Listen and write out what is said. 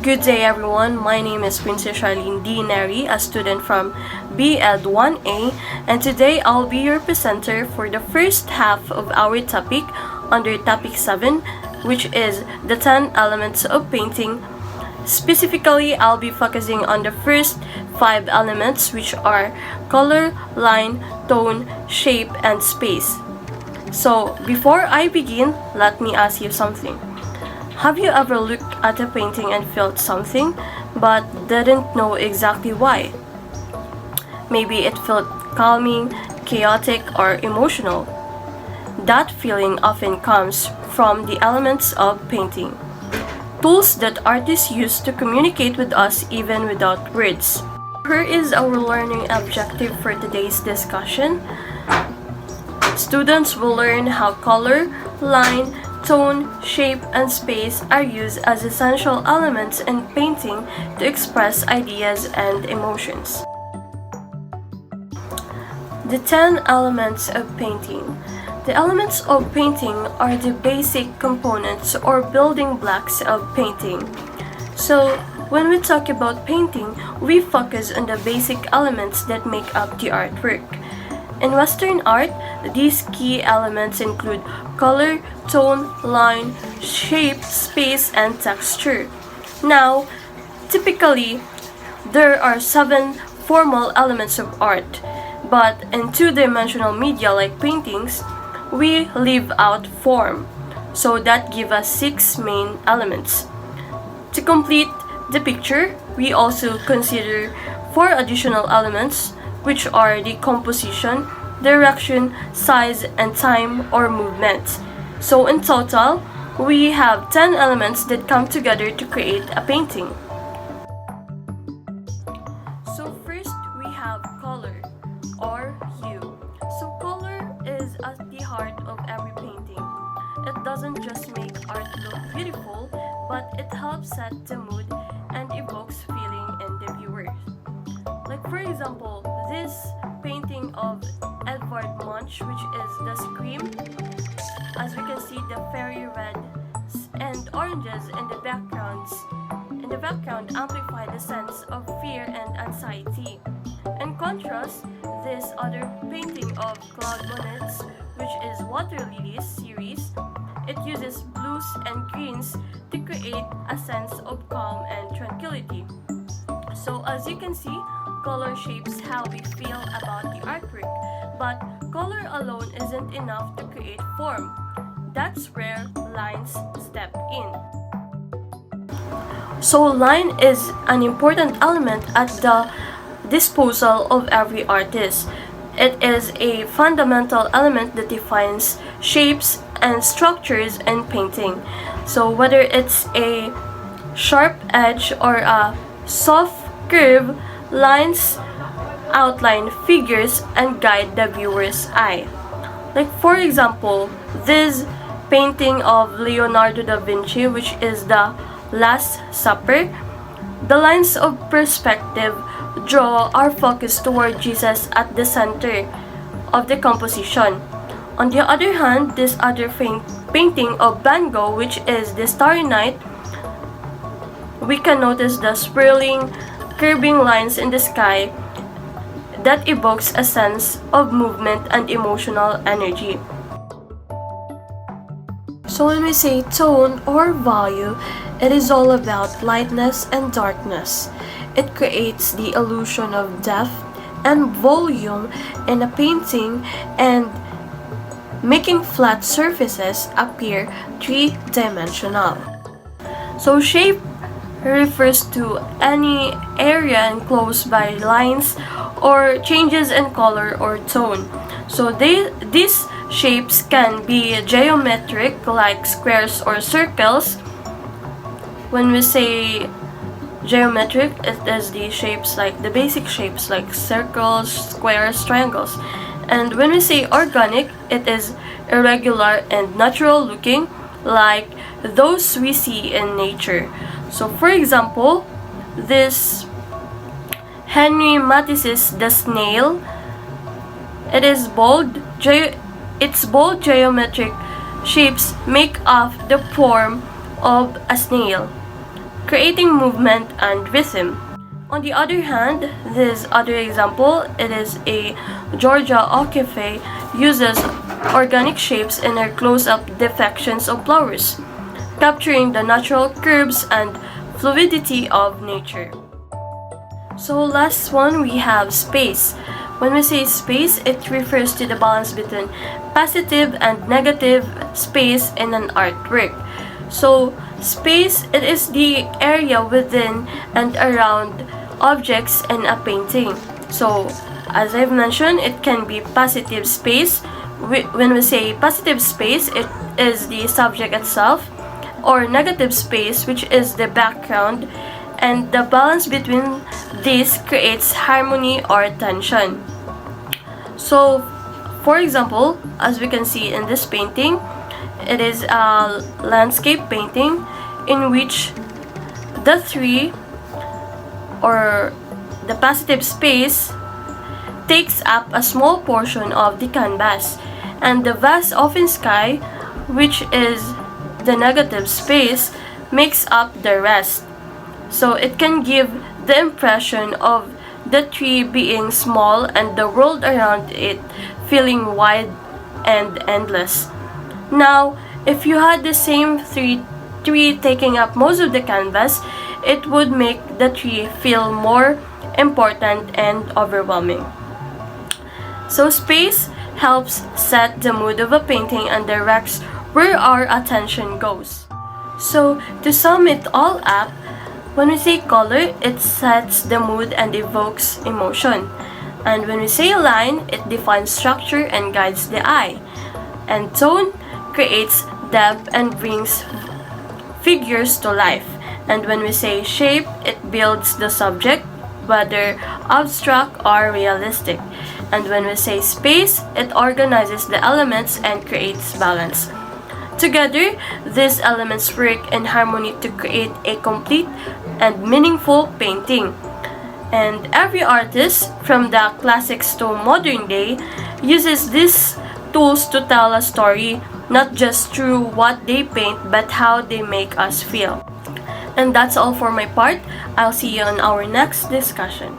Good day everyone, my name is Princess Charlene D. Neri, a student from BEd 1A, and today I'll be your presenter for the first half of our topic under topic 7, which is the 10 elements of painting. Specifically, I'll be focusing on the first 5 elements, which are color, line, tone, shape, and space. So, before I begin, let me ask you something. Have you ever looked at a painting and felt something, but didn't know exactly why? Maybe it felt calming, chaotic, or emotional. That feeling often comes from the elements of painting, tools that artists use to communicate with us even without words. Here is our learning objective for today's discussion. Students will learn how color, line, tone, shape, and space are used as essential elements in painting to express ideas and emotions. The 10 elements of painting. The elements of painting are the basic components or building blocks of painting. So, when we talk about painting, we focus on the basic elements that make up the artwork. In Western art, these key elements include color, tone, line, shape, space, and texture. Now, typically, there are 7 formal elements of art, but in two-dimensional media like paintings, we leave out form, so that gives us 6 main elements. To complete the picture, we also consider 4 additional elements, which are the composition, direction, size, and time or movement. So in total, we have 10 elements that come together to create a painting. So first, we have color or hue. So color is at the heart of every painting. It doesn't just make art look beautiful, but it helps set the mood and evokes feeling in the viewers. Like for example, this painting of Edvard Munch, which is The Scream. As we can see, the fairy reds and oranges in the background amplify the sense of fear and anxiety. In contrast, this other painting of Claude Monet's, which is Water Lilies series, it uses blues and greens to create a sense of calm and tranquility. So as you can see, color shapes how we feel about the artwork, but color alone isn't enough to create form. That's where lines step in. So line is an important element at the disposal of every artist. It is a fundamental element that defines shapes and structures in painting. So whether it's a sharp edge or a soft curve, lines outline figures and guide the viewer's eye. Like for example, this painting of Leonardo da Vinci, which is The Last Supper, the lines of perspective draw our focus toward Jesus at the center of the composition. On the other hand, this other painting of Van Gogh, which is The Starry Night, we can notice the swirling, curving lines in the sky that evokes a sense of movement and emotional energy. So when we say tone or value, it is all about lightness and darkness. It creates the illusion of depth and volume in a painting and making flat surfaces appear three-dimensional. So shape refers to any area enclosed by lines or changes in color or tone. So these shapes can be geometric like squares or circles. When we say geometric, it is the shapes like the basic shapes like circles, squares, triangles. And when we say organic, it is irregular and natural looking like those we see in nature. So for example, this Henri Matisse's The Snail, its bold geometric shapes make up the form of a snail. creating movement and rhythm. On the other hand, this other example, it is a Georgia O'Keeffe uses organic shapes in her close-up depictions of flowers, capturing the natural curves and fluidity of nature. So last one, we have space. When we say space, it refers to the balance between positive and negative space in an artwork. So space, it is the area within and around objects in a painting. So as I've mentioned, it can be positive space. When we say positive space, it is the subject itself, or negative space, which is the background, and the balance between these creates harmony or tension. So for example, as we can see in this painting, it is a landscape painting in which the tree, or the positive space, takes up a small portion of the canvas, and the vast open sky, which is the negative space, makes up the rest. So it can give the impression of the tree being small and the world around it feeling wide and endless. Now, if you had the same tree taking up most of the canvas, it would make the tree feel more important and overwhelming. So space helps set the mood of a painting and directs where our attention goes. So to sum it all up, when we say color, it sets the mood and evokes emotion. And when we say line, it defines structure and guides the eye. And tone creates depth and brings figures to life. And when we say shape, it builds the subject, whether abstract or realistic. And when we say space, it organizes the elements and creates balance. Together, these elements work in harmony to create a complete and meaningful painting. And every artist, from the classics to modern day, uses these tools to tell a story, not just through what they paint, but how they make us feel. And that's all for my part. I'll see you on our next discussion.